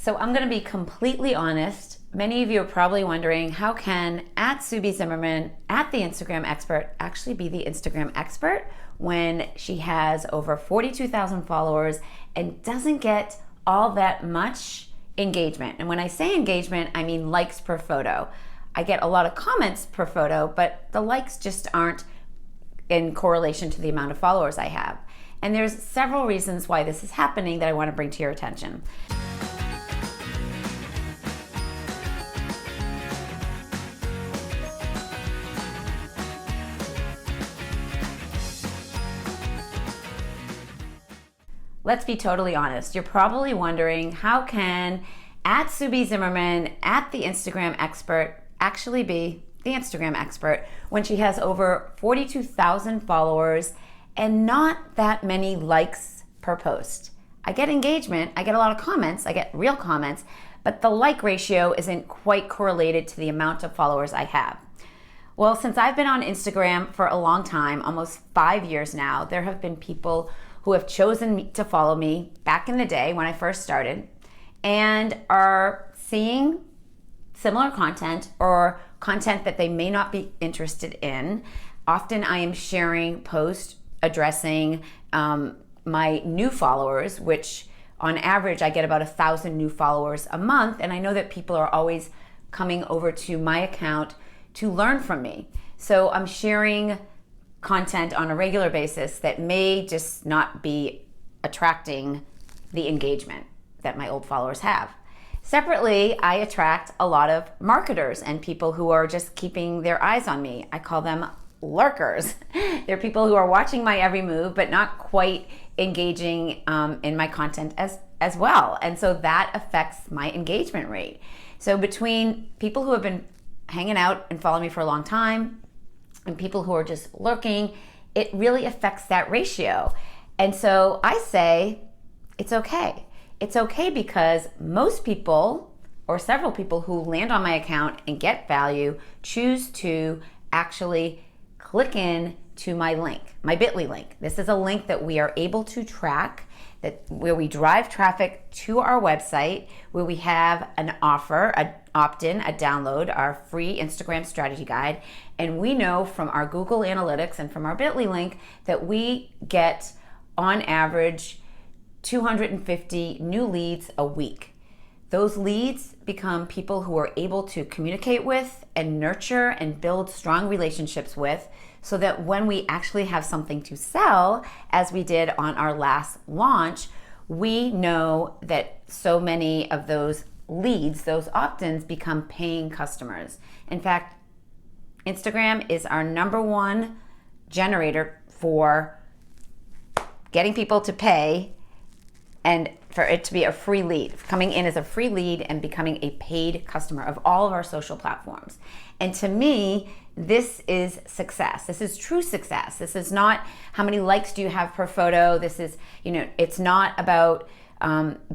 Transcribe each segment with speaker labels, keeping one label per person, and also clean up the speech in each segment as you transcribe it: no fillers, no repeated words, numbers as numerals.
Speaker 1: So I'm going to be completely honest. Many of you are probably wondering, how can @SubiZimmerman, the Instagram expert, actually be the Instagram expert when she has over 42,000 followers and doesn't get all that much engagement? And when I say engagement, I mean likes per photo. I get a lot of comments per photo, but the likes just aren't in correlation to the amount of followers I have. And there's several reasons why this is happening that I want to bring to your attention. Let's be totally honest. You're probably wondering, how can @SubiZimmerman, the Instagram expert, actually be the Instagram expert when she has over 42,000 followers and not that many likes per post? I get engagement, I get a lot of comments, I get real comments, but the like ratio isn't quite correlated to the amount of followers I have. Well, since I've been on Instagram for a long time, almost 5 years now, there have been people who have chosen to follow me back in the day when I first started and are seeing similar content or content that they may not be interested in. Often I am sharing posts addressing my new followers, which on average I get about 1,000 new followers a month, and I know that people are always coming over to my account to learn from me. So I'm sharing content on a regular basis that may just not be attracting the engagement that my old followers have. Separately, I attract a lot of marketers and people who are just keeping their eyes on me. I call them lurkers. They're people who are watching my every move but not quite engaging in my content as well. And so that affects my engagement rate. So between people who have been hanging out and following me for a long time and people who are just lurking, it really affects that ratio. And so I say, it's okay. It's okay because most people, or several people who land on my account and get value, choose to actually click in to my link, my bit.ly link. This is a link that we are able to track, where we drive traffic to our website, where we have an offer, an opt-in, a download, our free Instagram strategy guide. And we know from our Google Analytics and from our bit.ly link that we get, on average, 250 new leads a week. Those leads become people who are able to communicate with and nurture and build strong relationships with, so that when we actually have something to sell, as we did on our last launch, we know that so many of those leads, those opt-ins, become paying customers. In fact, Instagram is our #1 generator for getting people to pay and for it to be a free lead, coming in as a free lead and becoming a paid customer of all of our social platforms. And to me, this is success. This is true success. This is not how many likes do you have per photo. This is, it's not about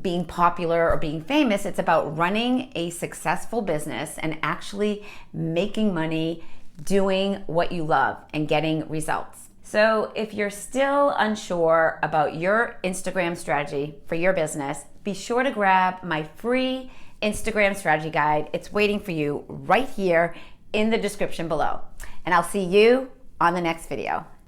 Speaker 1: being popular or being famous. It's about running a successful business and actually making money doing what you love and getting results. So if you're still unsure about your Instagram strategy for your business, be sure to grab my free Instagram strategy guide. It's waiting for you right here in the description below. And I'll see you on the next video.